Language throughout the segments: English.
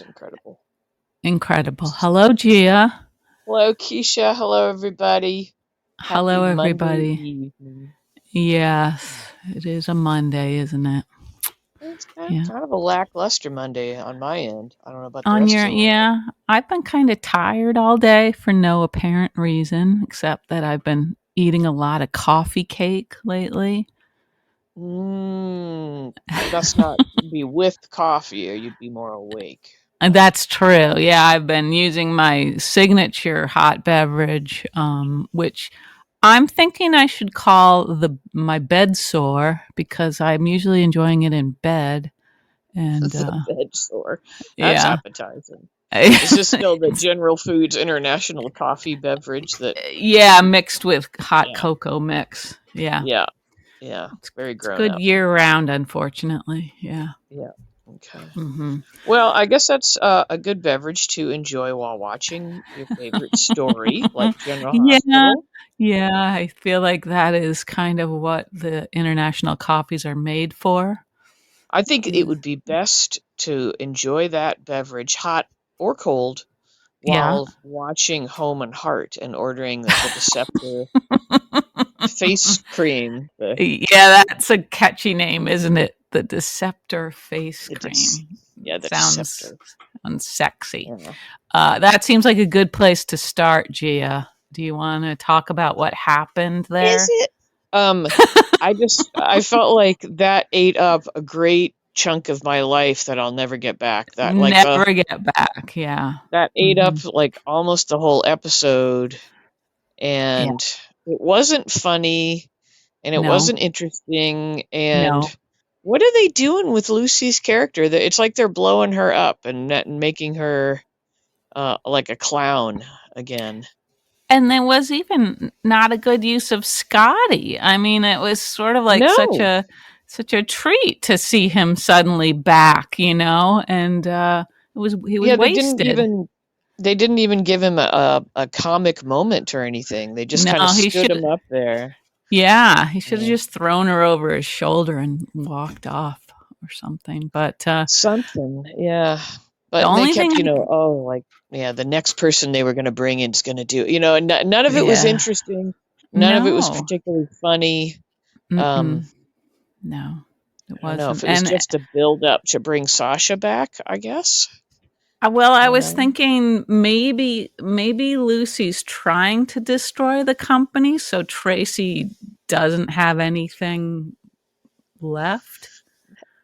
incredible. Incredible. Hello, Gia. Hello, Keisha. Hello, everybody. Happy Hello, Monday everybody. evening. Yes, it is a Monday, isn't it? It's Yeah. kind of a lackluster Monday on my end. I don't know about the On rest your, of you. yeah, I've been kind of tired all day for no apparent reason, except that I've been eating a lot of coffee cake lately. That must not be with coffee, or you'd be more awake. And that's true. Yeah, I've been using my signature hot beverage, which I'm thinking I should call my bed sore because I'm usually enjoying it in bed. And The bed sore. That's yeah. appetizing. Is this still the General Foods International coffee beverage that? Yeah, mixed with hot Yeah, cocoa mix. Yeah. yeah, yeah. Very It's grown good up. year round, unfortunately. Yeah. Yeah. Okay. Hmm. Well, I guess that's a good beverage to enjoy while watching your favorite story, like General Yeah. Hospital. Yeah. I feel like that is kind of what the international coffees are made for. I think it Is would be best to enjoy that beverage, hot or cold, yeah. while watching Home and Heart and ordering the Deceptor face cream. Yeah, that's a catchy name, isn't it? The Deceptor face The dec- cream. yeah, the Sounds Deceptor. unsexy. Yeah. That seems like a good place to start, Gia. Do you want to talk about what happened Is there? it? Um, I felt like that ate up a great chunk of my life that I'll never get back. That like the Never get back. Yeah. that ate Hmm. up like almost the whole episode, Yeah. and it wasn't funny, and it No. wasn't interesting. And No. what are they doing with Lucy's character? That it's like they're blowing her up and making her like a clown again. And there was even not a good use of Scotty. I mean, it was sort of like No, such a treat to see him suddenly back, and he was yeah, wasted. they didn't even give him a comic moment or anything. They just No, kind of he stood should. him up there. Yeah, he should have Yeah. just thrown her over his shoulder and walked off or something. But Something, yeah. the But they only thing, kept, oh, like, yeah, the next person they were going to bring in is going to do, and none of it was yeah, interesting. None of it was no, particularly funny. mm-mm, Um, no, it I don't know if wasn't. it was And just a build up to bring Sasha back, I guess. well, I I don't was know. thinking maybe Lucy's trying to destroy the company, so Tracy doesn't have anything left.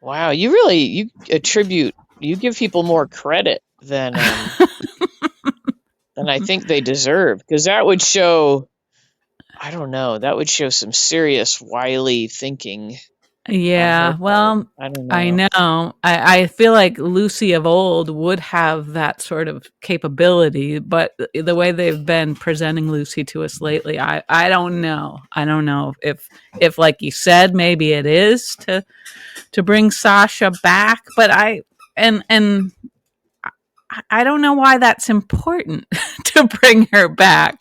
Wow, you give people more credit than I think they deserve, because that would show, I don't know, that would show some serious wily thinking on her Yeah, part. well, I don't I know. know. I feel like Lucy of old would have that sort of capability, but the way they've been presenting Lucy to us lately, I don't know. I don't know if like you said, maybe it is to bring Sasha back, but and I don't know why that's important to bring her back,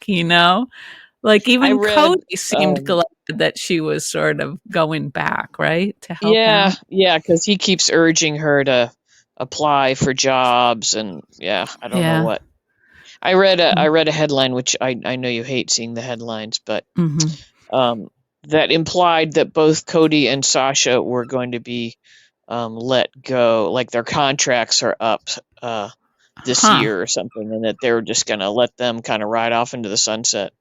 Like I even read, Cody seemed um, glad that she was sort of going back, right? To help yeah, out. yeah, because he keeps urging her to apply for jobs, and yeah, I don't know Yeah. what. I read a headline, which I know you hate seeing the headlines, but Mm-hmm. um, that implied that both Cody and Sasha were going to be let go, like their contracts are up this Huh. year or something, and that they were just going to let them kind of ride off into the sunset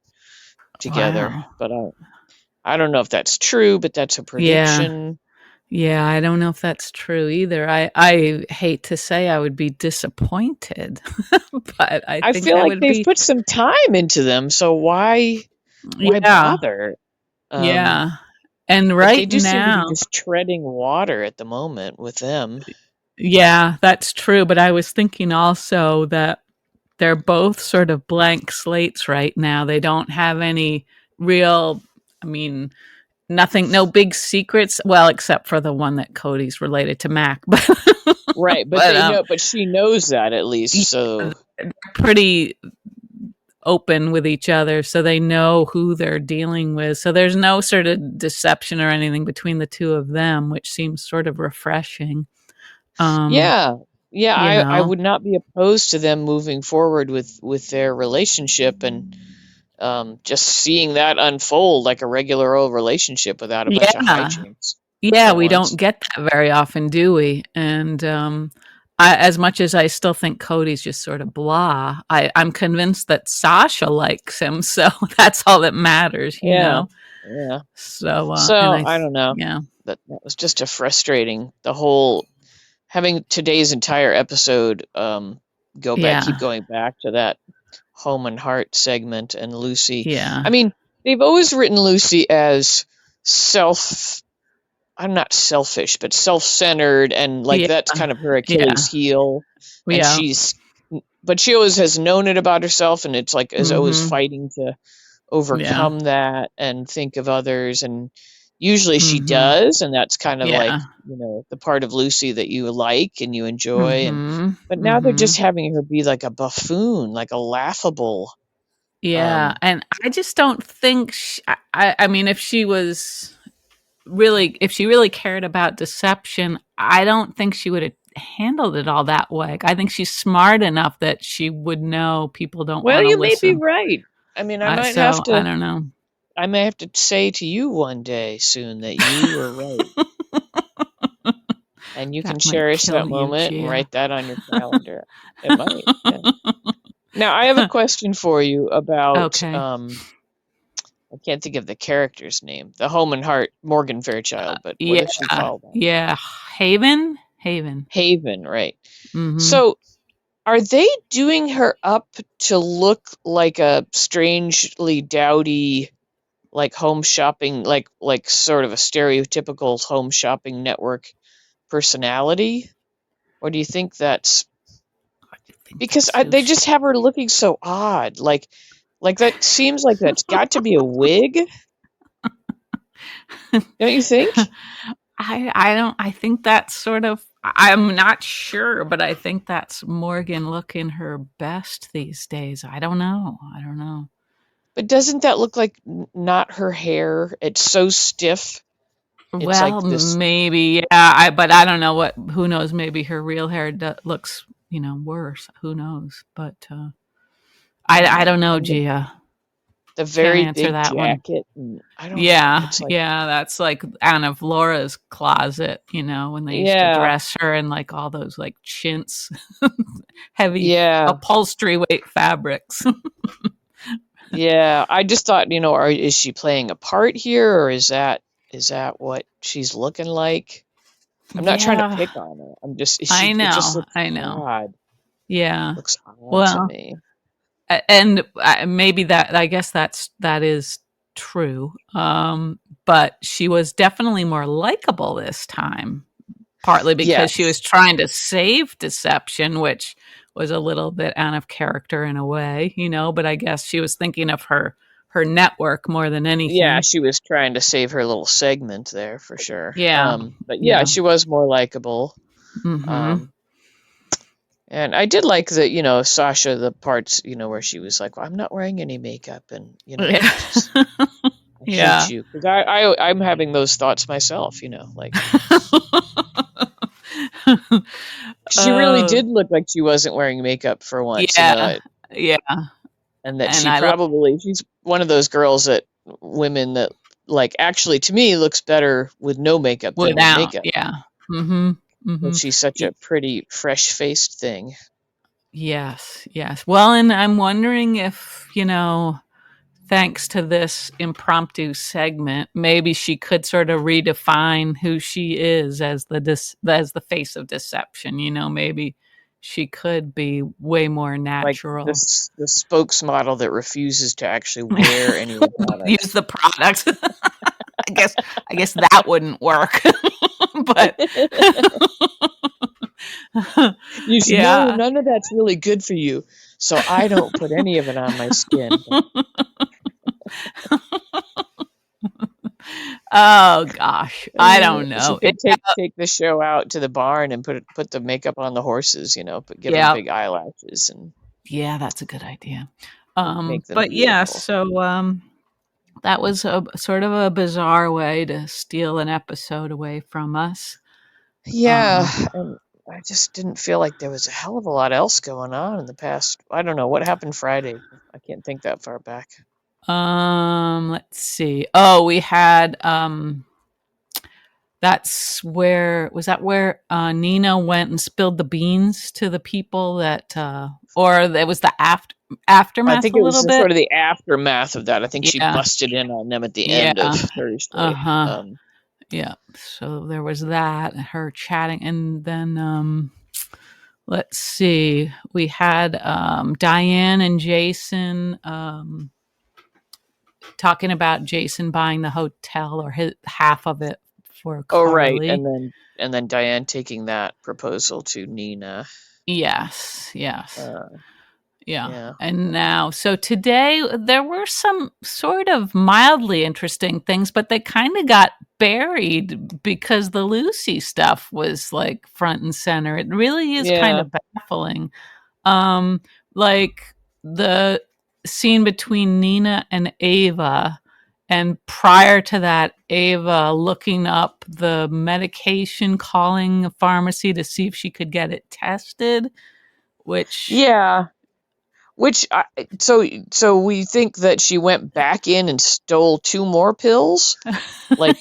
together. Wow. But I don't know if that's true, but that's a Yeah. prediction. Yeah. I don't know if that's true either. I hate to say I would be disappointed, but I I think feel I like would they've be. put some time into them, so why Yeah. bother? Um, Yeah. And but they right do seem to be now, just treading water at the moment with them. yeah, that's true. But I was thinking also that they're both sort of blank slates right now. They don't have any real, I mean, nothing, no big secrets. Well, except for the one that Cody's related to Mac, but Right, but but they know, but she knows that at least, yeah, so they're pretty open with each other, so they know who they're dealing with. So there's no sort of deception or anything between the two of them, which seems sort of refreshing. Um, yeah. Yeah, you I know? would not be opposed to them moving forward with their relationship and just seeing that unfold like a regular old relationship without a bunch of Yeah. hijinks Yeah, at we don't once. get that very often, do we? And as much as I still think Cody's just sort of blah, I'm convinced that Sasha likes him, so that's all that matters, you Yeah, know. yeah. So and So I don't know. yeah, That was just a frustrating. The whole having today's entire episode keep yeah, going back to that home and heart segment and Lucy. I yeah, mean, they've always written Lucy as self I'm not selfish, but self-centered and like yeah, that's kind of her Achilles yeah, heel and yeah. but she always has known it about herself and it's like is always Mm-hmm. fighting to Yeah. overcome that and think of others and usually she Mm-hmm. does and that's kind of like, Yeah. the part of Lucy that you like and you enjoy and Mm-hmm. but now they're Mm-hmm. just having her be like a buffoon, like a laughable Yeah, um and I just don't think I mean, if she really cared about deception, I don't think she would have handled it all that way. I think she's smart enough that she would know people don't well, want to you may be listen. right. I mean, So I don't know. I may have to say to you one day soon that you were right. And you can That might cherish kill that you, moment and Gia. write that on your calendar. It might, yeah. Now, I have a question for you about Okay. I can't think of the character's name. The Home and Heart Morgan Fairchild, but what Yeah. is she called? Yeah. Haven. Haven. Haven, right. Mm-hmm. So, are they doing her up to look like a strangely dowdy like home shopping like sort of a stereotypical home shopping network personality? Or do you think that's I think because that's who they just have her looking so odd. Like that seems like that's got to be a wig, don't you think? I don't I think that's sort of I'm not sure, but I think that's Morgan looking her best these days. I don't know. I don't know. But doesn't that look like not her hair? It's so stiff. It's Well, like this. maybe yeah, but I don't know what who knows, maybe her real hair looks, worse. Who knows? But I don't know, And Gia. the Can't very answer big that one. jacket, and I don't know. Yeah, It's like, yeah, that's like Anne of Laura's closet, when they used to yeah, dress her in like all those like chintz, heavy yeah, upholstery weight fabrics. yeah. I just thought, is she playing a part here, or is that what she's looking like? I'm not trying to Yeah, pick on her. I'm just, is she? I It just know, looks I know. odd. Yeah. Looks odd to Well, me. and maybe I guess that is true. But she was definitely more likable this time, partly because she was Yes. trying to save deception, which was a little bit out of character in a way, but I guess she was thinking of her network more than Yeah, anything. she was trying to save her little segment there for sure. Yeah. But yeah, Yeah. she was more likable. Mhm. Um, and I did like Sasha, the parts, where she was like, well, I'm not wearing any makeup and, Yeah. just, I hate Yeah. you. Because I'm having those thoughts myself, like, she really Oh, did look like she wasn't wearing makeup for once, yeah. Yeah. and that And she's one of those girls that women that like actually to me looks better with no makeup than with without, makeup. yeah. Mhm. But Mhm. she's such a pretty fresh faced thing. Yes, yes. Well, and I'm wondering if, thanks to this impromptu segment, maybe she could sort of redefine who she is as as the face of deception. Maybe she could be way more Like natural. the spokesmodel that refuses to actually wear any of the Use products. the product. I guess I guess that wouldn't work. But You should know yeah. none of that's really good for you. So I don't put any of it on my skin. But Oh gosh, I don't she know. could take the show out to the barn and put the makeup on the horses, but give them Yeah, big eyelashes and yeah, that's a good idea. make them But yeah, beautiful. so that was a sort of a bizarre way to steal an episode away from us. Yeah, Um, and I just didn't feel like there was a hell of a lot else going on in the past. I don't know what happened Friday. I can't think that far back. Let's see. Oh, we had that's where was that where Nina went and spilled the beans to the people that or it was the I aftermath think a it was little the, bit. sort of the aftermath of that. I think she Yeah. busted in on them at the end of Yeah. Thursday. Uh-huh. Yeah. So there was that, her chatting, and then let's see. We had Diane and Jason talking about Jason buying the hotel or his, half of it for Oh, right, Carly. and then Diane taking that proposal to Nina. Yes, yes. Uh, Yeah. yeah, And now, so today there were some sort of mildly interesting things, but they kind of got buried because the Lucy stuff was like front and center. It really is kind yeah, of baffling. Um, like the scene between Nina and Ava, and prior to that, Ava looking up the medication, calling a pharmacy to see if she could get it tested, which yeah. Which so we think that she went back in and stole two more pills. Like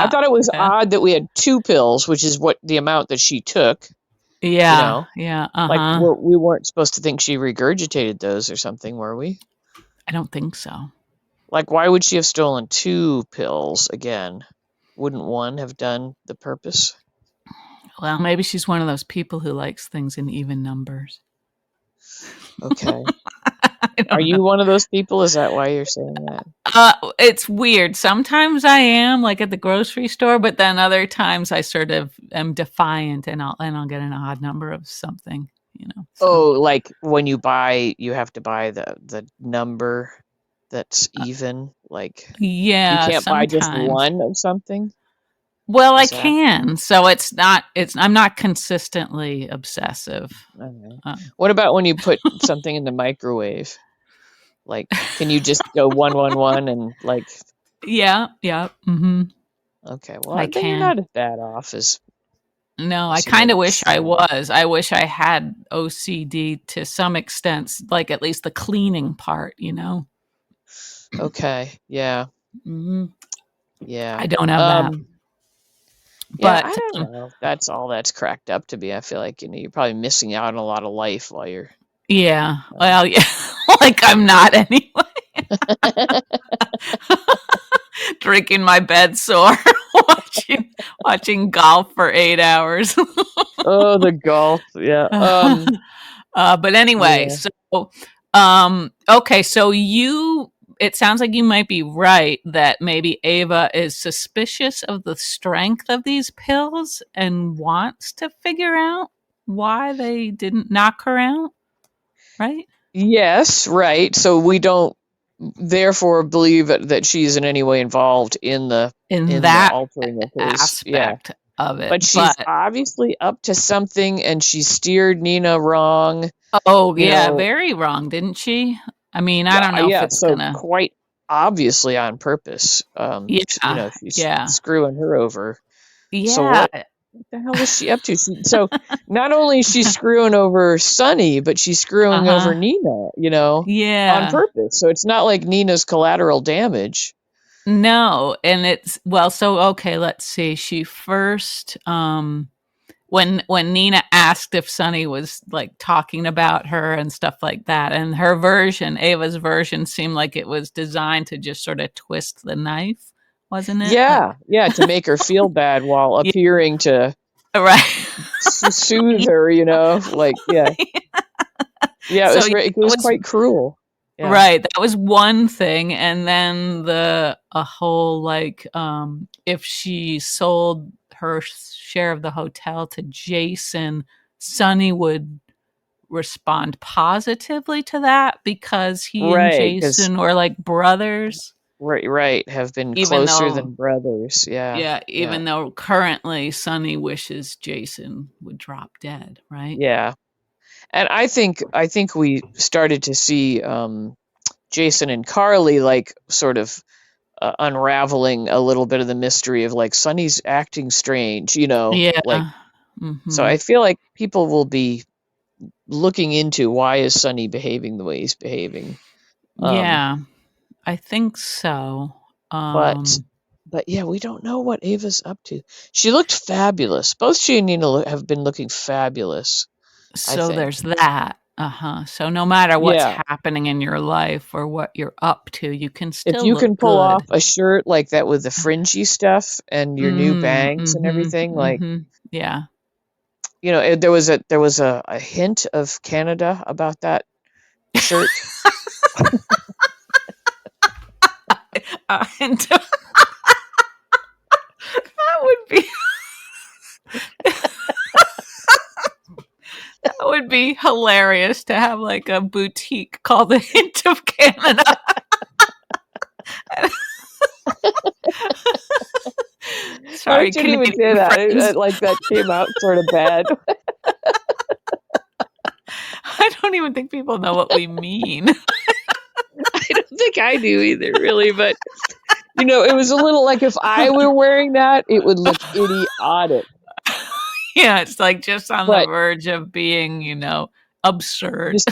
I yeah, thought it was yeah, odd that we had two pills, which is what the amount that she took. You yeah, know, yeah. like Uh-huh. we weren't supposed to think she regurgitated those or something, were we? I don't think so. Like, why would she have stolen two pills again? Wouldn't one have done the purpose? Well, maybe she's one of those people who likes things in even numbers. Okay. I Are don't know. you one of those people? Is that why you're saying that? It's weird. Sometimes I am like at the grocery store, but then other times I sort of am defiant and I'll get an odd number of something, you know. So Oh, like when you buy, you have to buy the number that's even. Like you yeah, can't buy just sometimes. one of something. Well, I Is that can. So it's I'm not consistently obsessive. okay? Um, What about when you put something in the microwave? Like, can you just go 111 and like? yeah, yeah. Mhm. Okay, I well then you're can. not as bad off No, I as you kind make of it wish I seem. was. I wish I had OCD to some extent, like at least the cleaning part, you know. Okay, yeah, Hmm. yeah. I don't have that, Um, yeah, I but don't know if that's all that's cracked up to be. I feel like, you're probably missing out on a lot of life while you're yeah. um, Well, yeah, like I'm not anyway. Drinking my bed sore, watching golf for 8 hours. oh, the golf, yeah. But anyway, Yeah. so okay, so you it sounds like you might be right that maybe Ava is suspicious of the strength of these pills and wants to figure out why they didn't knock her out, right? Yes, right. So we don't therefore believe that she's in any way involved In in the that altering of his, yeah. aspect of it. But she's But obviously up to something and she steered Nina wrong, oh you yeah, know. very wrong, didn't she? I mean, I don't know if Yeah, it's so gonna quite obviously on purpose. yeah, She's yeah. screwing her over. So Yeah. what the hell is she up to? So not only is she screwing over Sonny, but she's screwing over Uh-huh. Nina, on Yeah. purpose. So it's not like Nina's collateral damage. No, and it's well, so okay, let's see. She first when Nina asked if Sonny was like talking about her and stuff like that, and her version, Ava's version seemed like it was designed to just sort of twist the knife, wasn't it? Like Yeah, yeah, to make her feel bad while yeah, appearing to right. soothe her, like, yeah. Yeah, So yeah, it that was was quite cruel. Yeah. right. That was one thing. And then the a whole like if she sold her share of the hotel to Jason, Sonny would respond positively to that because he and Right, because Jason were like brothers, right, have been even closer though than brothers. Yeah, yeah, yeah, even though currently Sonny wishes Jason would drop dead, right? yeah. And I think we started to see Jason and Carly like sort of unraveling a little bit of the mystery of like Sonny's acting strange, Yeah. like So I feel like people will be looking into why is Sonny behaving the way he's behaving. Yeah, I think so. But yeah, we don't know what Ava's up to. She looked fabulous. Both she and Nina have been looking fabulous, I So think. there's that. So no matter what's Yeah. happening in your life or what you're up to, you can If still you look can pull off good. a shirt like that with the fringy stuff and your new bangs and everything, like, Yeah. there was a hint of Canada about that shirt. And that would be that would be hilarious to have like a boutique called the Hint of Canada. Sorry, I shouldn't even say that. Like that came out sort of bad. I don't even think people know what we mean. I don't think I do either, really. But it was a little like if I were wearing that, it would look idiotic. Yeah, it's like just on the But verge of being, absurd. just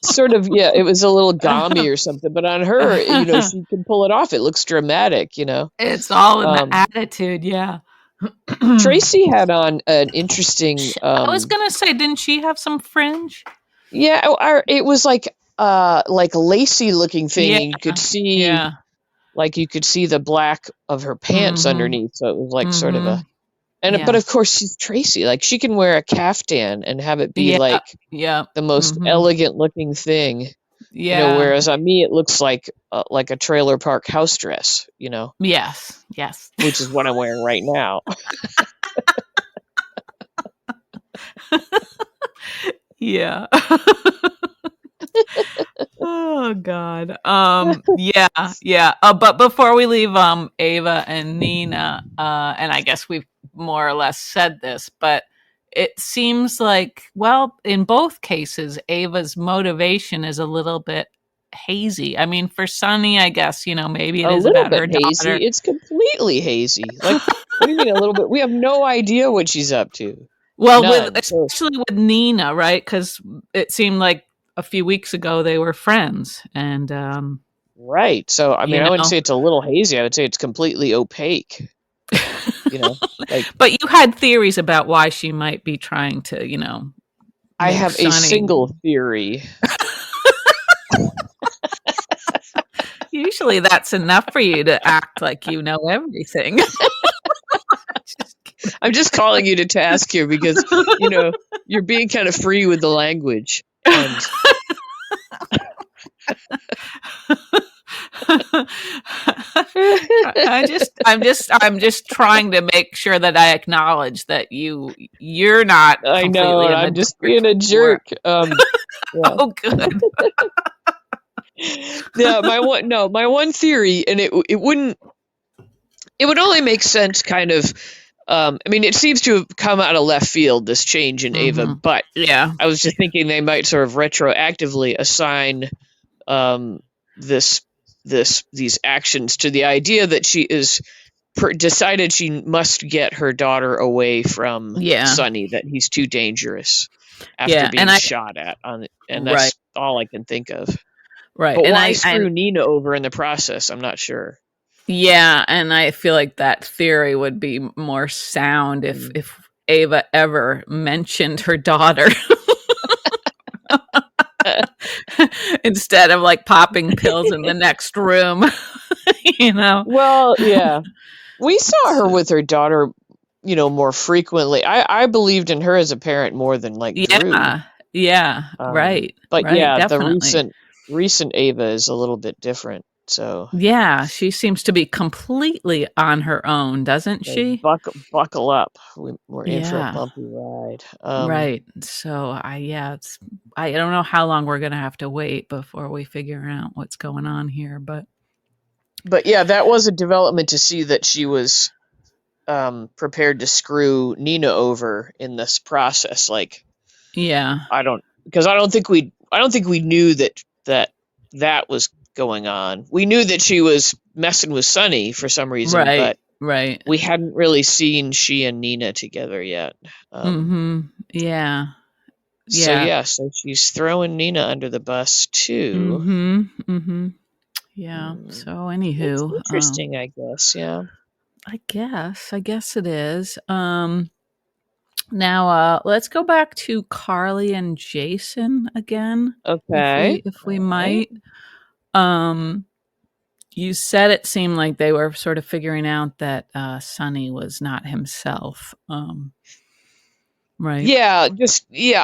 sort of, yeah, it was a little gaumy or something. But on her, she can pull it off. It looks dramatic, It's all in the attitude, yeah. Tracy had on an interesting. I was gonna say, didn't she have some fringe? Yeah, it was like lacy looking thing. And you could see, like you could see the black of her pants underneath. So it was like sort of a. But of course she's Tracy. Like she can wear a caftan and have it be like the most elegant looking thing. Yeah. Whereas on me it looks like a trailer park house dress. Yes. Which is what I'm wearing right now. Yeah. Oh God. Yeah. But before we leave Ava and Nina, and I guess we've more or less said this, but it seems like, well, in both cases, Ava's motivation is a little bit hazy. I mean, for Sonny, I guess, maybe it is about her hazy. daughter. It's completely hazy. Like, what do you mean a little bit? We have no idea what she's up to. Well, especially with Nina, right? Because it seemed like a few weeks ago they were friends, and right. So I mean, I wouldn't say it's a little hazy. I would say it's completely opaque. But you had theories about why she might be trying to, I have a single theory. Usually that's enough for you to act like you know everything. I'm just calling you to task here because, you're being kind of free with the language. And... I'm just trying to make sure that I acknowledge that you're not. I know. I'm just being a jerk. Yeah. Oh, good. Yeah, my one theory, and it would only make sense kind of. I mean, it seems to have come out of left field, this change in Ava, but yeah, I was just thinking they might sort of retroactively assign these actions to the idea that she is decided she must get her daughter away from Sonny, that he's too dangerous after being shot at, and that's all I can think of. Right. But why screw Nina over in the process? I'm not sure. Yeah, and I feel like that theory would be more sound if Ava ever mentioned her daughter. Instead of like popping pills in the next room. Well, yeah. We saw her with her daughter, more frequently. I believed in her as a parent more than like Drew. Yeah, right. But right, yeah, definitely. the recent Ava is a little bit different. So yeah, she seems to be completely on her own, doesn't she? Buckle up. We're in for a bumpy ride. Right. So I don't know how long we're gonna have to wait before we figure out what's going on here, but yeah, that was a development to see that she was prepared to screw Nina over in this process. Like, yeah, I don't think we knew that was going on. We knew that she was messing with Sonny for some reason, right. Right. we hadn't really seen she and Nina together yet. Yeah. So Yeah. yeah, so she's throwing Nina under the bus too. Yeah. Hmm. So It's anywho, interesting, I guess. Yeah. I guess it is. Now let's go back to Carly and Jason again, Okay. if we All right. might. Um you said it seemed like they were sort of figuring out that Sonny was not himself. Right. Yeah,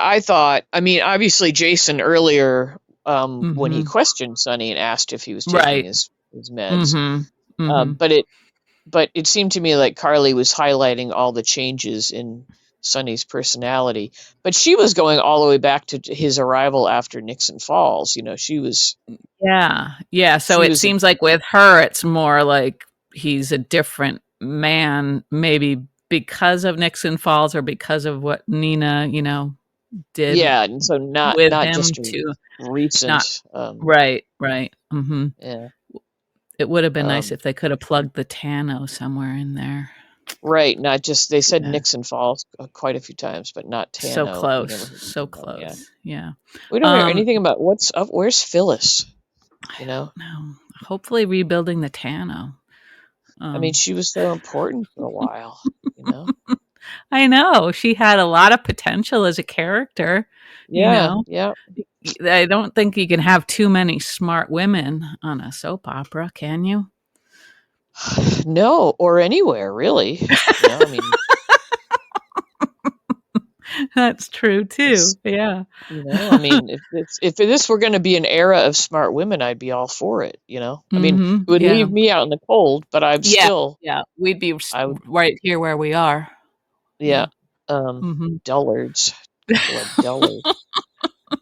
I thought. I mean, obviously Jason earlier, when he Mhm. questioned Sonny and asked if he was taking Right. his meds, Mhm. uh, Mhm. but it but it seemed to me like Carly was highlighting all the changes in Sonny's personality, but she was going all the way back to his arrival after Nixon Falls. Yeah. Yeah, so She it was seems like with her it's more like he's a different man, maybe because of Nixon Falls or because of what Nina, did Yeah, and so with not him just a to not recent, right, right. Mhm. yeah, It would have been nice um, if they could have plugged the Tano somewhere in there. right, not just they said Yeah. Nixon Falls quite a few times, but not So Tano. We never close. heard So anything about, yeah. close. Yeah. We don't hear Um anything about what's up. Where's Phyllis? I You know, don't know. Hopefully rebuilding the Tano. I mean, Um she was so important for a while. You know, I know. She had a lot of potential as a character, you yeah, know. yeah. I don't think you can have too many smart women on a soap opera, can you? No, or anywhere really. I mean, That's true too. it's Yeah. I mean, if this were going to be an era of smart women, I'd be all for it. I mean, it would Yeah. leave me out in the cold, but Yeah. Yeah. We'd be I would, right here where we are. yeah. Yeah. Um, Mhm. Dullards, couple of dullards.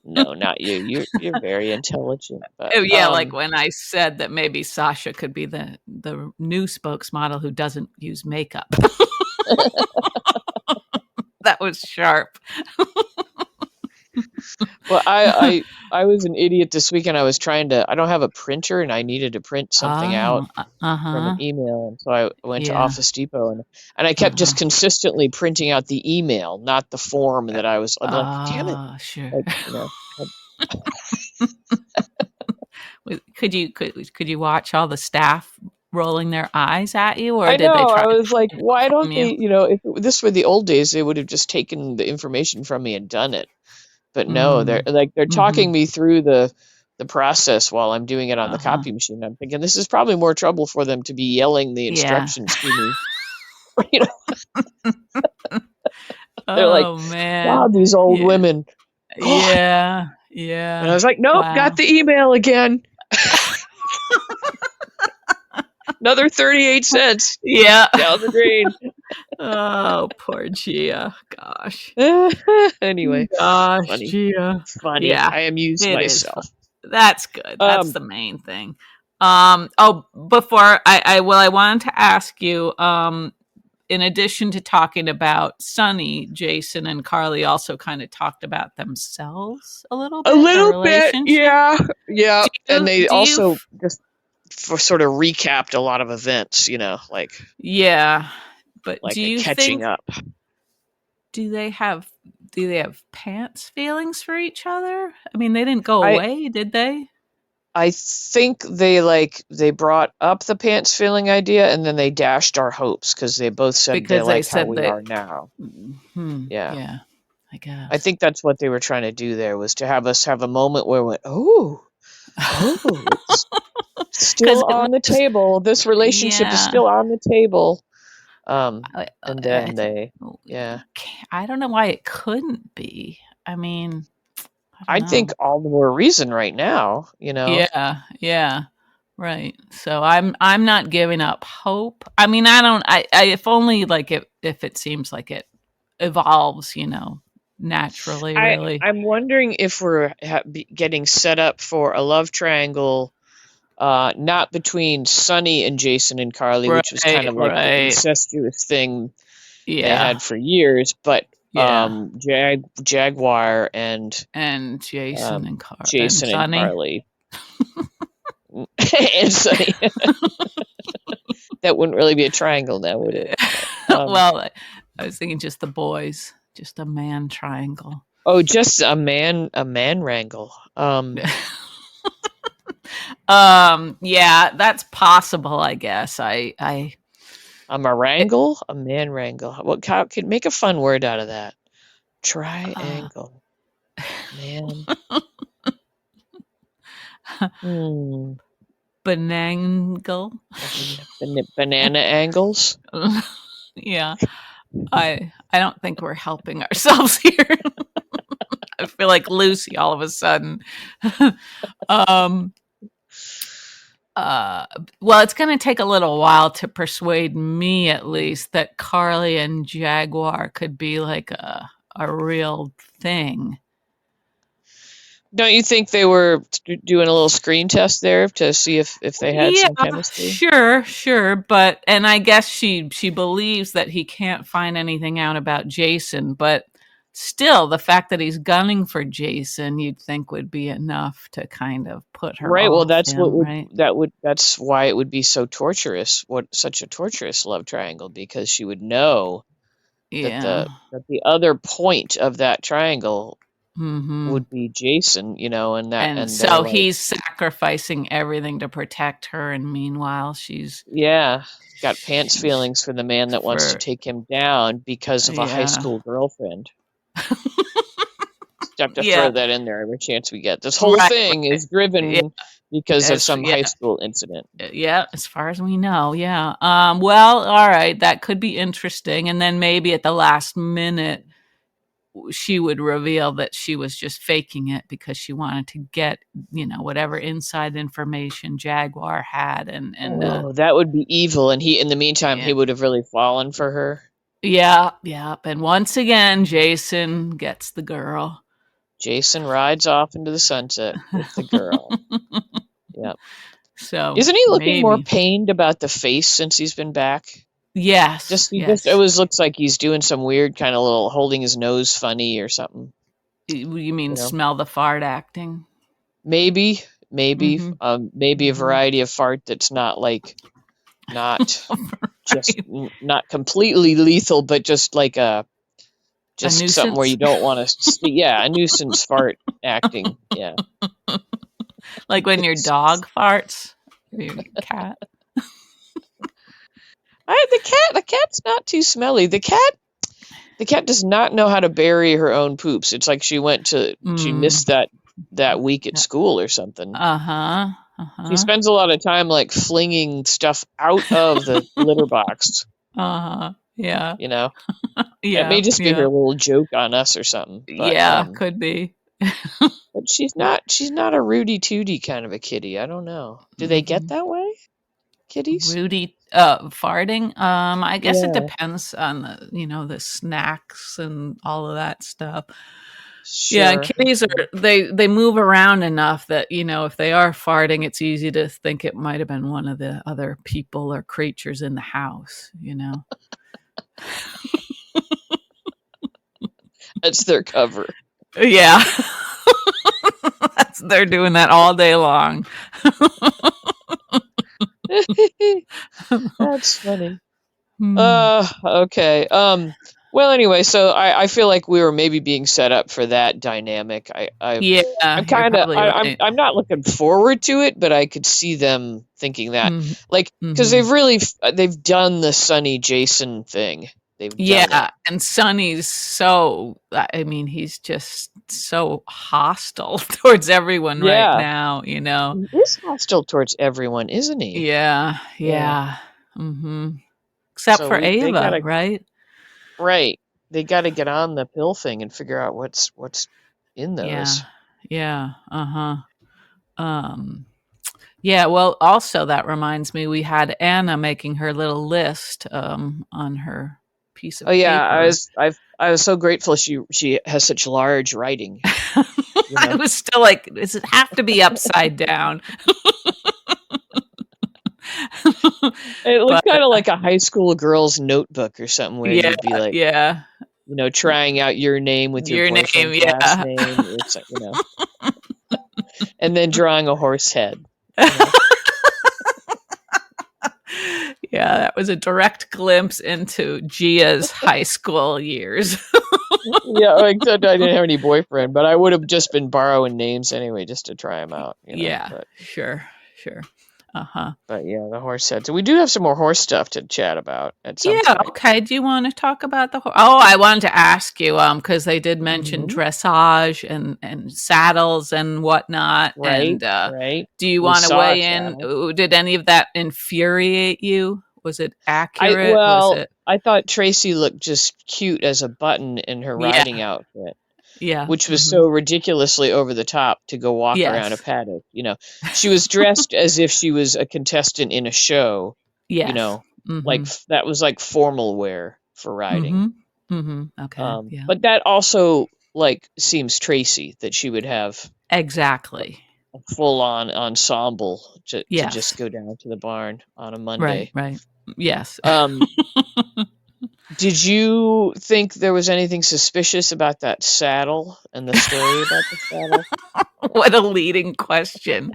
No, not you. You're very intelligent, but Oh yeah, like when I said that maybe Sasha could be the new spokesmodel who doesn't use makeup. That was sharp. well, I was an idiot this weekend. I don't have a printer, and I needed to print something out Oh, from an uh-huh. email, and so I went to Yeah. Office Depot, and I kept Uh-huh. just consistently printing out the email, not the form that I'm like, damn it, Sure. like Could you watch all the staff rolling their eyes at you, or I did they know. try I and was like, hide why it don't from you? they? If this were the old days, they would have just taken the information from me and done it. But no, Mm. they're talking Mhm. me through the process while I'm doing it on the Uh-huh. copy machine. I'm thinking this is probably more trouble for them to be yelling the Yeah. instructions to me. you know, they're like, Oh man. God, these old Yeah. women. God. Yeah. And I Yeah. was like, nope, got Wow. the email again. Another 38 cents Yeah. down the drain. Oh, poor Gia. Gosh. Anyway, Gosh, funny, Gia. funny. Yeah, I amused it is fun. myself. That's good. That's Um, the main thing. Oh, before I wanted to ask you, in addition to talking about Sunny, Jason and Carly also kind of talked about themselves a little a bit, their little bit, relationship. yeah, yeah. And they Do you, also just for sort of recapped a lot of events, yeah, but like do a you catching think, up. do they have, do they have pants feelings for each other? I mean, they didn't go I away, did they? I think they brought up the pants feeling idea and then they dashed our hopes because they both said they Because they like how said we that, are now. Yeah. yeah, I I guess. think that's what they were trying to do there was to have us have a moment where we went, oh, it's Because still it on the was, table. This relationship is yeah. still on the table. And I then think yeah. I don't know why it couldn't be. I mean, I don't I think know. all the more reason right now. Yeah, yeah, right. So I'm not giving up hope. I mean, I don't. I if only like if it seems like it evolves, naturally. Really. I'm wondering if we're getting set up for a love triangle, not between Sonny and Jason and Carly, which was kind Right. of like the Right. incestuous thing they Yeah. had for years, but Yeah. Jaguar and And Jason um, and Jason and Sonny. Carly and Sonny. That wouldn't really be a triangle now, would it? Um, Well, I was thinking just the boys, just a man triangle. oh, just a man wrangle. Yeah, that's possible, I guess. I A wrangle, a man wrangle. What? How could make a fun word out of that? uh, Triangle, man. Hmm. Benangle. Banana angles. Yeah, I don't think we're helping ourselves here. I feel like Lucy all of a sudden. um, uh, well, it's going to take a little while to persuade me, at least, that Carly and Jaguar could be like a real thing. Don't you think they were doing a little screen test there to see if they had Yeah, some chemistry? sure, but and I guess she believes that he can't find anything out about Jason, but still the fact that he's gunning for Jason, you'd think would be enough to kind of put her Right. Well, off that's what him, would right? that's why it would be so torturous. What such a torturous love triangle because she would know that Yeah. the other point of that triangle Mhm. would be Jason, and that And and they're so like, he's sacrificing everything to protect her, and meanwhile yeah, got pants she's feelings for the man that wants to for take him down because of a high yeah. school girlfriend. Just have to throw Yeah. that in there every chance we get. This whole Right, thing right. is Yeah. driven because of As some yeah. high school incident. Yeah, as far as we know, yeah. Well, all right, that could be interesting. And then maybe at the last minute, she would reveal that she was just faking it because she wanted to get, whatever inside information Jaguar had, and Oh, that would be evil. And in the meantime, yeah, he would have really fallen for her. yeah. And once again, Jason gets the girl. Jason rides off into the sunset with the girl. Yep. So Isn't he looking more maybe, pained about the face since he's been back? He just yes. always looks like he's doing some weird kind of little holding his nose funny or something. You mean You know, smell the fart acting? maybe, maybe, Mm-hmm. maybe a Mm-hmm. variety of fart that's not just Right. not completely lethal, but just like A just something where nuisance. you don't want to see. Yeah, a nuisance fart acting. Yeah. Like when your dog farts or your cat. The cat's not too smelly. The cat does not know how to bury her own poops. It's like she Mm. missed that week at school or something. Uh-huh. She Uh-huh. spends a lot of time like flinging stuff out of the litter box, Uh-huh. Yeah. you know. It may Yeah. just be her Yeah. little joke on us or something, but Yeah, could be. she's not a Rudy Tooty kind of a kitty. I don't know. Do they get Hmm. that way, kitties? Rudy farting. I guess it Yeah, depends on the snacks and all of that stuff. Yeah, sure. kitties are they move around enough that, if they are farting, it's easy to think it might have been one of the other people or creatures in the house. That's their cover. Yeah. They're doing that all day long. That's funny. Hmm. Okay. Well, anyway, so I feel like we were maybe being set up for that dynamic. Yeah, I'm you're kind of probably I'm right. I'm not looking forward to it, but I could see them thinking that, Mm-hmm. like, because Mm-hmm. they've done the Sonny Jason thing. They've done it. Yeah, and Sonny's so, I mean, he's just so hostile towards everyone right Yeah, now. he is hostile towards everyone, isn't he? Yeah, Yeah. yeah. Mhm. Except So for they Ava, gotta right? right. They gotta get on the pill thing and figure out what's in Yeah. those. Yeah. Uh-huh. Um yeah, well, also that reminds me we had Anna making her little list on her piece Oh of yeah, paper. I was so grateful she has such large writing, you I know. was still like, does it have to be upside down? It looks But kind of like a high school girl's notebook or something where yeah, you'd be like, yeah. trying out your name with your Your name, boyfriend's last yeah. name or something, and then drawing a horse head, you know. Yeah, Yeah, that was a direct glimpse into Gia's high school years. Yeah, except I didn't have any boyfriend, but I would have just been borrowing names anyway, just to try them out, Yeah, But sure. Uh-huh. but yeah, the horse head. So we do have some more horse stuff to chat about at some Yeah, point. okay. Do you want to talk about the Oh, I wanted to ask you because they did mention Hmm. dressage and saddles and whatnot. Right, And right. do you We want to saw a weigh in? saddle. Did any of that infuriate you? Was it I accurate? Was well, it I thought Tracy looked just cute as a button in her riding Yeah. outfit, Yeah. which was Mhm. so ridiculously over the top to go walk around a Yes. paddock. She was dressed as if she was a contestant in a show, you Yes. know, like Mhm. that was like formal wear for riding. Mhm. Mhm. Okay. Yeah. But that also like seems Tracy that she would have Exactly. a full on ensemble to just Yes. go down to the barn on a Right, Monday. right. Yes. Um, did you think there was anything suspicious about that saddle and the story about the saddle? What a leading question.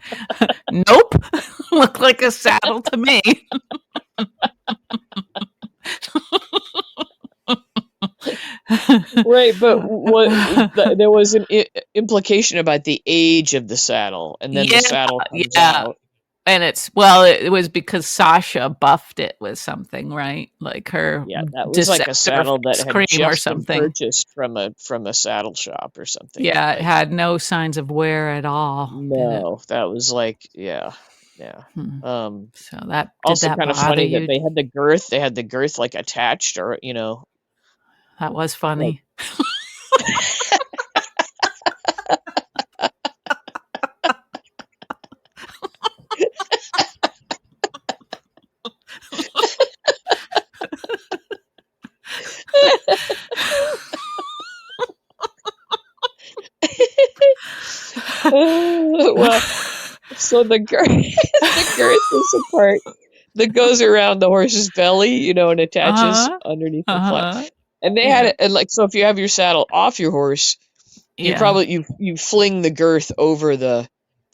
Nope. Looked like a saddle to me. Right, but there was an implication about the age of the saddle, and then the Yeah, saddle comes yeah. out. And it was because Sasha buffed it with something, right? Like her Yeah, that was just like a after her saddle that face had cream or just been something. purchased from a saddle shop or something. Yeah, it Like, had no signs of wear at all, did it? no, that was like, yeah, yeah. Hmm. Um, So that did Also that kind of bother funny that you? they had the girth. They had the girth like attached, or That was like. funny. Well, so the girth, the girth is the part that goes around the horse's belly, and attaches Uh-huh. underneath the flank. Uh-huh. And they had Yeah. it, and like, so if you have your saddle off your horse, you Yeah. probably you fling the girth over the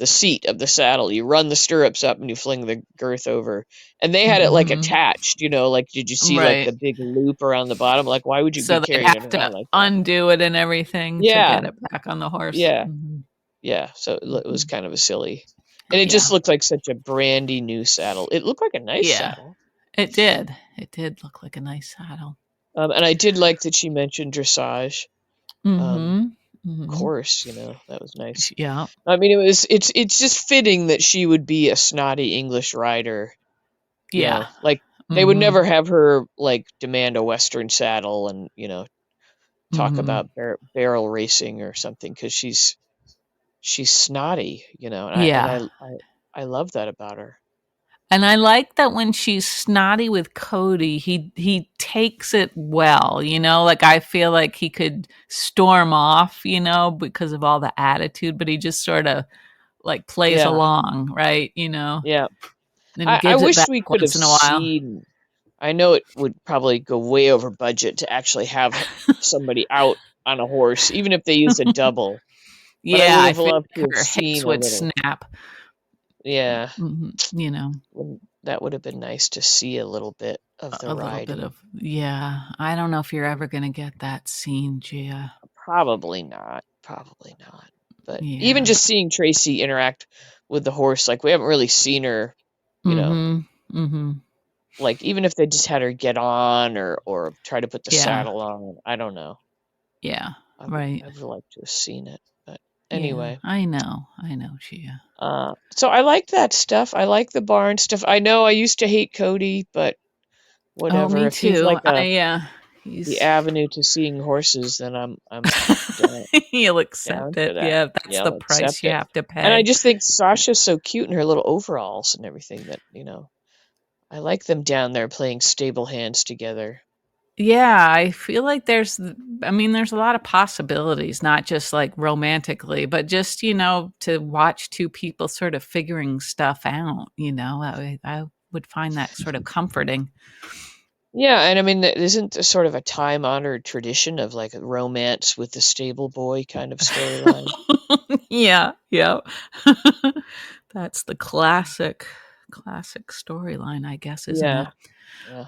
seat of the saddle. You run the stirrups up and you fling the girth over. And they had it like Mhm. attached, like did you see like Right. the big loop around the bottom? Like why would you be So they'd carrying it have around to like that? undo it and everything to Yeah, get it back on the horse. yeah, Mhm. yeah. So it was Mhm. kind of a silly. And it Yeah. just looked like such a brandy new saddle. It looked like a nice Yeah. saddle. It did. It did look like a nice saddle. And I did like that she mentioned dressage. Mhm. Of Mhm. course, that was nice. Yeah. I mean, it's just fitting that she would be a snotty English rider. Yeah. Like they would Mhm. never have her like demand a Western saddle and talk Mhm. about barrel racing or something because she's snotty, Yeah. I love that about her. And I like that when she's snotty with Cody, he takes it well, like I feel like he could storm off, because of all the attitude, but he just sort of like plays Yeah, along, right? yeah. And I gives it wish back we could have once in a while. seen. I know it would probably go way over budget to actually have somebody out on a horse, even if they used a double. But I Yeah, would I have feel loved to like have her seen hips a would little. snap. Yeah, that would have been nice to see a little bit of the A little bit riding. of, yeah. I don't know if you're ever going to get that scene, Gia. Probably not. Probably not. But even Yeah. just seeing Tracy interact with the horse, like we haven't really seen her, you know, Mhm. Mhm. like even if they just had her get on or try to put the Yeah. saddle on, I don't know. Yeah. I would Right. I would like to have seen it. But Yeah. anyway, I know. I know, Gia. so I like that stuff. I like the barn stuff. I know I used to hate Cody, but Oh, whatever. me If he's too. like the He's avenue to seeing horses, then I'm down, You'll down accept for it. that. Yeah, that's Yeah, the I'll price accept you it. have to And I pay. just think Sasha's so cute in her little overalls and everything that, I like them down there playing stable hands together. Yeah, I feel like there's a lot of possibilities, not just like romantically, but just, to watch two people sort of figuring stuff out, I would find that sort of comforting. Yeah, and I mean, isn't there sort of a time-honored tradition of like a romance with the stable boy kind of storyline? Yeah, yeah. That's the classic storyline, I guess, isn't Yeah. it? Yeah.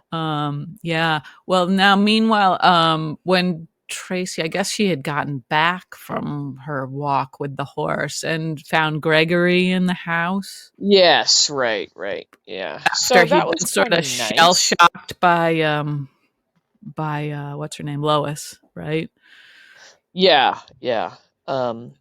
Yeah. Well, now meanwhile, when Tracy, I guess she had gotten back from her walk with the horse and found Gregory in the house Yes, right, right. Yeah. after So that he'd was been sort kind of of shell nice. shocked by what's her name, Lois, right? Yeah, yeah. Um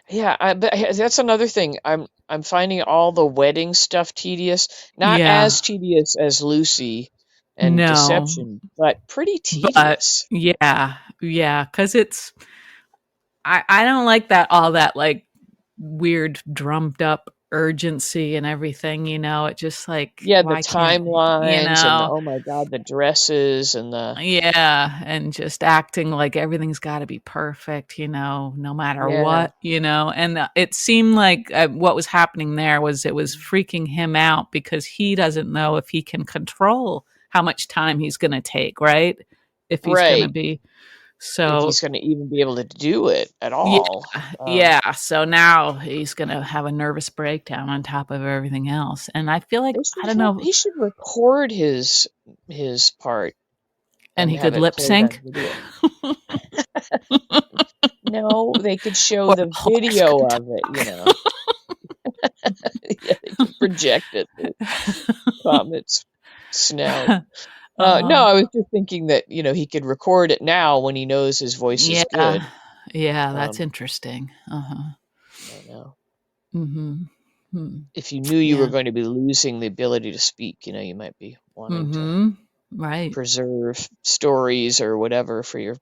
yeah, that's another thing. I'm finding all the wedding stuff tedious. Not Yeah. as tedious as Lucy and No. Deception, but pretty But tedious. yeah, yeah, because it's I don't like that all that like weird drummed up urgency and everything, it just like Yeah, the why can't you timelines and know oh my God, the dresses and the yeah, and just acting like everything's got to be perfect, no matter yeah, what. And it seemed like what was happening there was it was freaking him out because he doesn't know if he can control how much time he's going to take, right? If he's going to right. be If so he's going to even be able to do it at yeah, all. yeah. So now he's going to have a nervous breakdown on top of everything else. And I feel like, I don't know, He should record his part and and he have could it lip played on sync video. No, they could show or the the horse video could of it, you talk. know. Yeah, they could project it through Comet's snout. No, uh, I was just thinking that, he could record it now when he knows his voice is yeah. good. Yeah, that's Um, interesting. Uh-huh. I don't know. Mm-hmm. Hmm. If you knew you were Yeah. going to be losing the ability to speak, you might be wanting to Mm-hmm. Right. preserve stories or whatever for your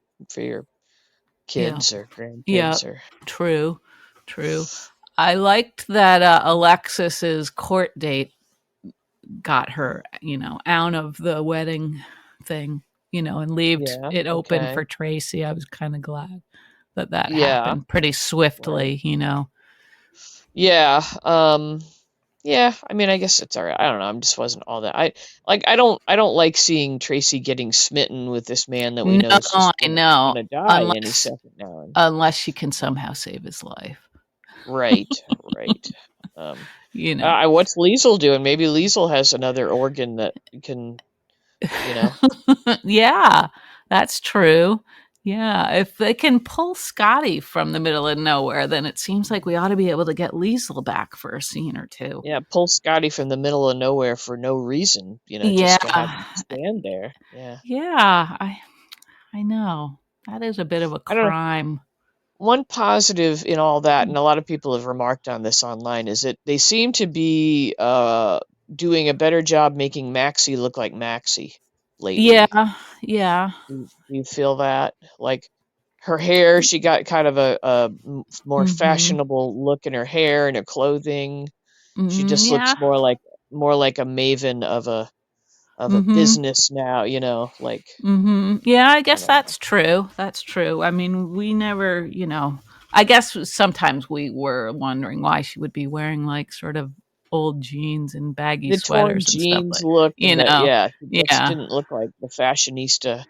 Yeah. kids or Yeah. grandkids or True. True. I liked that Alexis's court date got her, out of the wedding thing, and leaved yeah, it open okay. for Tracy. I was kind of glad that that Yeah, happened pretty right. swiftly. Yeah, yeah, I mean I guess it's all right. I don't know. I just wasn't all that. I don't like seeing Tracy getting smitten with this man that we No, know is just I know. gonna die any Unless second now. And unless she can somehow save his life. right, right. Um You know. what's Liesl doing? Maybe Liesl has another organ that can, you know. Yeah, that's true. Yeah, if they can pull Scotty from the middle of nowhere, then it seems like we ought to be able to get Liesl back for a scene or two. Yeah, pull Scotty from the middle of nowhere for no reason, Yeah, just to have him stand there. Yeah. yeah, I know that is a bit of a I don't know. crime. One positive in all that, and a lot of people have remarked on this online, is that they seem to be doing a better job making Maxie look like Maxie Yeah, lately. yeah. Do you feel that? Like her hair, she got kind of more Mm-hmm. fashionable look in her hair and her clothing. She Mm, just yeah. looks more like a maven of a Mm-hmm. business now, like Mm-hmm. Yeah, I I guess don't know. that's true. That's true. I mean, we never, I guess sometimes we were wondering why she would be wearing like sort of old jeans and baggy The torn sweaters and stuff jeans like, look you and the know. yeah, she just Yeah. didn't look like the fashionista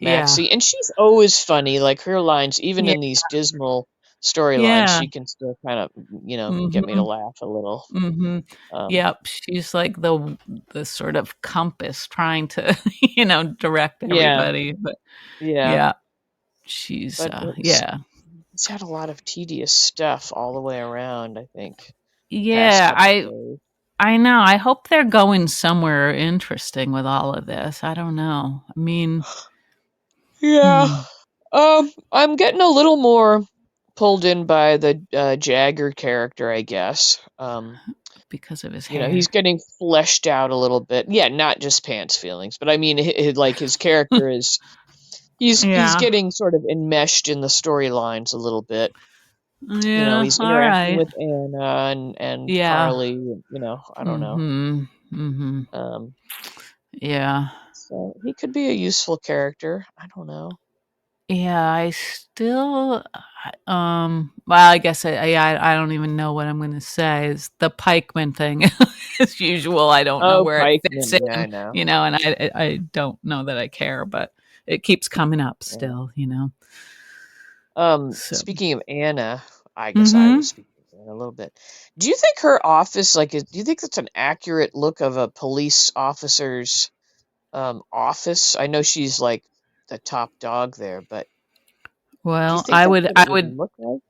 Yeah. Maxie. And she's always funny, like her lines, even Yeah. in these dismal storylines, Yeah. she can still kind of, get me to Mm-hmm. laugh a little. Mm-hmm. Um, Yep. She's like the sort of compass trying to, direct yeah, everybody. But yeah. yeah, she's But yeah. it's had a lot of tedious stuff all the way around, I think, the past Yeah, couple I days. I know. I hope they're going somewhere interesting with all of this. I don't know. I mean, Yeah. hmm, I'm getting a little more pulled in by the Jagger character, I guess. because of his He's hair. getting fleshed out a little bit. Yeah, not just pants feelings, but I mean, like his character is he's Yeah. getting sort of enmeshed in the storylines a little bit. Yeah. He's All interacting right. with Anna and Yeah. Carly. I don't know. Mm-hmm. Mm-hmm. Um, Yeah. so he could be a useful character. I don't know. Yeah. I still. Well, I guess I don't even know what I'm going to say. Is the Pikeman thing as usual? I don't know Oh, where it fits Pikeman. Yeah, I in. know. And I don't know that I care, but it keeps coming up Yeah. still. So. Speaking of Anna, I guess I Mm-hmm. was speaking of Anna a little bit. Do you think her office, do you think that's an accurate look of a police officer's office? I know she's like the top dog there, but do you Well, think that's what it would look like?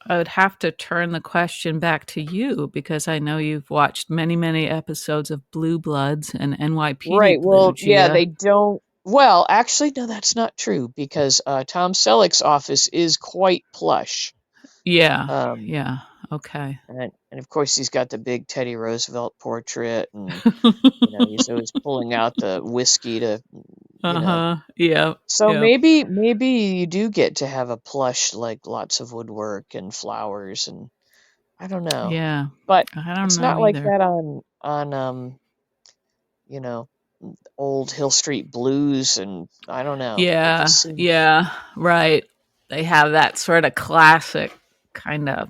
I would have to turn the question back to you because I know you've watched many, many episodes of Blue Bloods and NYPD Right. Blue, Well, yeah, they Gia. don't. Well, actually, no, that's not true because Tom Selleck's office is quite plush. Yeah, Um, yeah, okay. and of course he's got the big Teddy Roosevelt portrait, and he's always pulling out the whiskey to, you know. Uh-huh. Yeah, So yeah, maybe you do get to have a plush, like lots of woodwork and flowers, and I don't know, yeah. but I don't it's know not like either. that on you know old Hill Street Blues, and I don't know. It Yeah, just seems. yeah, right. They have that sort of classic kind of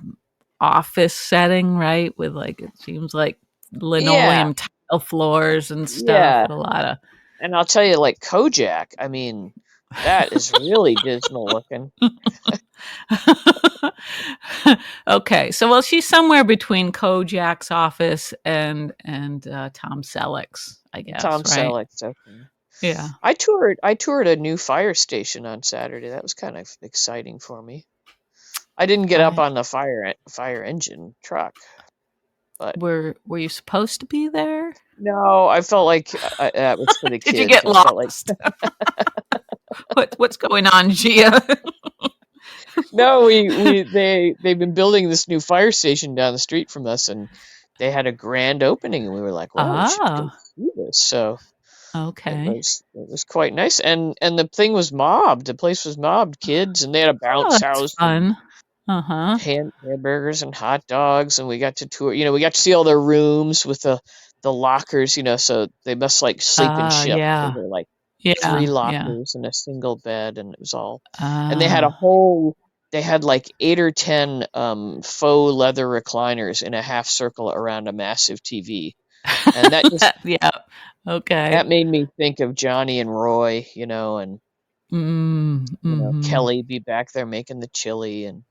office setting, right? With like it seems like Yeah, linoleum tile floors and stuff yeah. and a lot of And I'll tell you, like Kojak, I mean, that is really dismal looking. Okay, so well, she's somewhere between Kojak's office and Tom Selleck's, I Tom guess, right? Selleck's okay. Yeah. I toured a new fire station on Saturday. That was kind of exciting for me. I didn't get up I on the fire engine truck, but were you supposed to be there? no, I felt like that was for the Did you kids. get I felt like lost? What's going on, Gia? no, they've been building this new fire station down the street from us, and they had a grand opening, and we were like, well, we should go Oh, see this. So okay. it was quite nice, and the thing was mobbed. The place was mobbed, kids, and they had a Oh, bounce that's house and fun. Uh-huh. hamburgers and hot dogs, and we got to tour. We got to see all their rooms with the lockers. So they must like sleep in shifts. So Yeah. they're like three Yeah, yeah. lockers and a single bed, and it was all. And they had Uh, a whole. They had like 8 or 10 faux leather recliners in a half circle around a massive TV, and yeah. Okay. that made me think of Johnny and Roy, and Mhm. Kelly be back there making the chili, and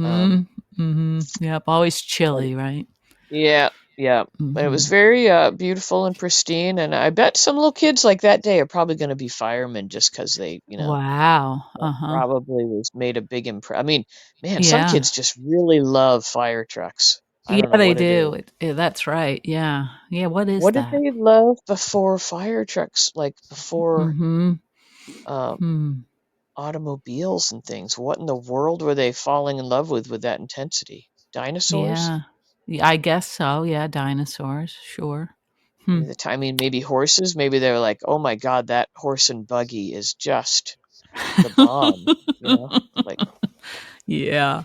um, Mhm. Mhm. Yep, always but chilly, right? yeah, yeah, but it was Mhm. very beautiful and pristine, and I bet some little kids like that day are probably going to be firemen just because Wow. that Uh-huh. probably was made a big impression. I mean, man, some Yeah. kids just really love fire trucks. I Yeah, don't know they what it is. do. That's right. Yeah. Yeah, what is What did that? they love before fire trucks? Like before Mhm. um, Hmm. automobiles and things. What in the world were they falling in love with that intensity? Dinosaurs? Yeah. Yeah, I guess so. Yeah, dinosaurs. Sure. Hmm. Maybe I mean, maybe horses. Maybe they're like, oh my God, that horse and buggy is just the bomb. Like. Yeah.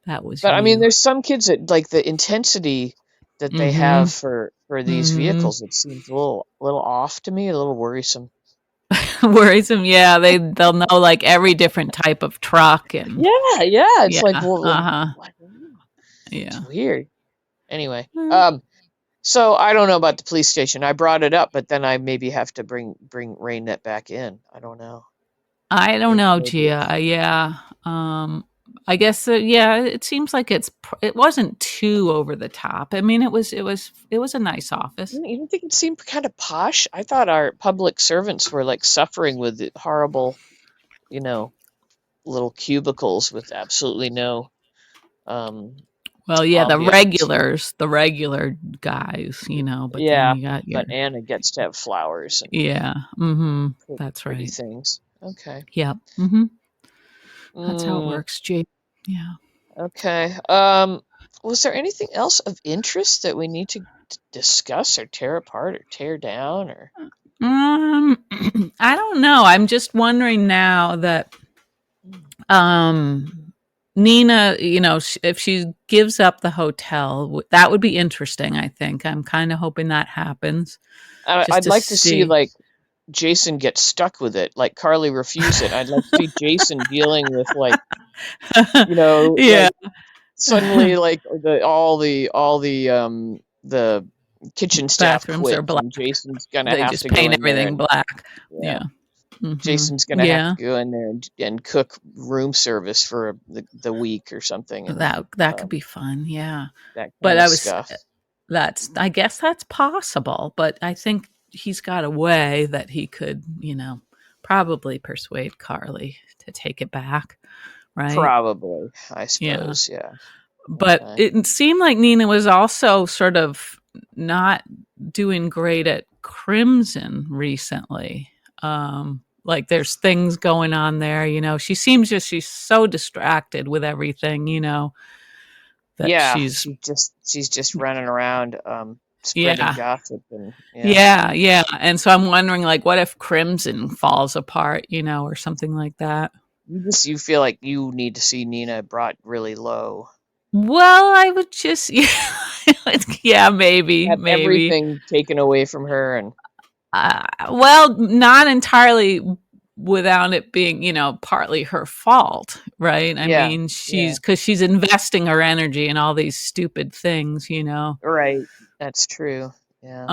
That was But I mean, you. there's some kids that like the intensity that they have Mhm. for these Mhm. vehicles. It seems a little off to me, a little worrisome. Worrisome. Yeah, they'll know like every different type of truck and Yeah, yeah. It's yeah. like, well, Uh-huh. like, it's Yeah. weird. Anyway, Mm. so I don't know about the police station. I brought it up, but then I maybe have to rein that back in. I don't know. I don't Maybe know, maybe Gia. it's. Yeah. I guess yeah, it seems like it wasn't too over the top. I mean, it was a nice office. You don't think it seemed kind of posh? I thought our public servants were like suffering with the horrible, you know, little cubicles with absolutely no um Well, yeah, ambiance. the regular guys, but then Yeah, you got your but Anna gets to have flowers and yeah. Mhm. That's pretty right. things. Okay. Yeah. Mhm. That's how it Mm, works, Jake. Yeah. okay. Was there anything else of interest that we need to discuss or tear apart or tear down or? Um, I don't know. I'm just wondering now that Mm. um Nina, if she gives up the hotel, that would be interesting, I think. I'm kind of hoping that happens just I'd to like to see see. like Jason get stuck with it, like Carly refuse it. I'd like to see Jason dealing with like, Yeah. like suddenly like the kitchen staff Bathrooms are quits and black. Jason's gonna They have just to go paint in there everything and black. yeah, Yeah. Mhm. Jason's gonna have Yeah. to go in there and cook room service for the week or something, and That could be fun. Yeah. that But kind of stuff. I guess that's possible, but I think he's got a way that he could, probably persuade Carly to take it back, right? Probably, I Yeah. suppose. Yeah. But Okay. it seemed like Nina was also sort of not doing great at Crimson recently. Like there's things going on there, she seems she's so distracted with everything, that Yeah, she's she's just running around, spreading yeah. gossip and yeah. Yeah. And so I'm wondering, like, what if Crimson falls apart, or something like that? You feel like you need to see Nina brought really low. Well, I would just, yeah, Have maybe. everything taken away from her and Well, not entirely without it being, partly her fault, right? I yeah, mean, yeah. because she's investing her energy in all these stupid things. Right. That's true. Yeah.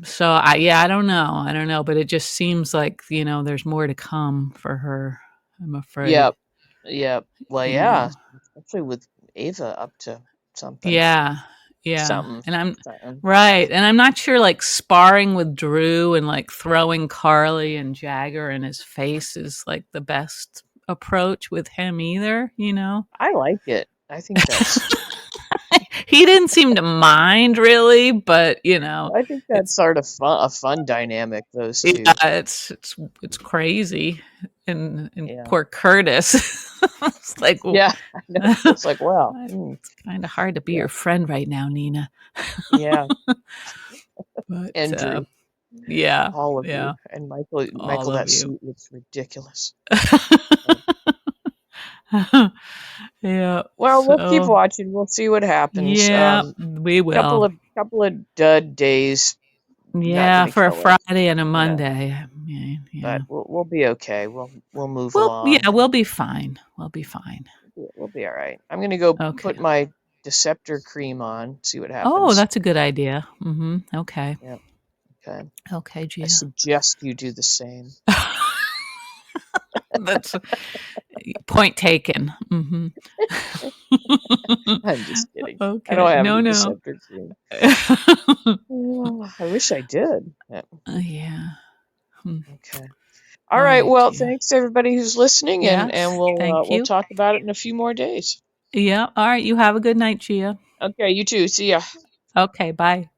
So I don't know, but it just seems like, there's more to come for her, I'm afraid. Yep. Yep. Well, Yeah. yeah, especially with Ava up to something. Yeah. Yeah. Something. And I'm Something. right. And I'm not sure like sparring with Drew and like throwing Carly and Jagger in his face is like the best approach with him either. I like it. I think that's He didn't seem to mind really, but I think that's it's sort of a fun dynamic, those yeah, two. it's crazy. And Yeah. poor Curtis. It's like Yeah, I know. It's like, well, it's kind of hard to be yeah, your friend right now, Nina. yeah. But And Drew, yeah, all of you, yeah, and Michael. all Michael, of that you. suit looks ridiculous. Yeah. Yeah. Well, we'll keep So watching. We'll see what happens. yeah, we Couple will. of dud days. Not Yeah, gonna for a kill us. Friday and a Yeah, Monday. Yeah, yeah. but we'll be okay. We'll move Well, along. yeah, we'll be fine. We'll be fine. We'll be all right. I'm gonna go Okay. put my Deceptor cream on. See what Oh, happens. that's a good idea. Okay. Yeah. Okay. Okay, I Gia. suggest you do the same. That's point taken. I'm just kidding. I don't Okay. have No, any no. Deceptor cream. Oh, I wish I did. Yeah. Yeah. Hmm. Okay. All All right. right, Well, Gia. thanks to everybody who's listening, and Yes. Thank we'll you. talk about it in a few more days. Yeah. All right. You have a good night, Gia. Okay. You too. See ya. Okay. Bye.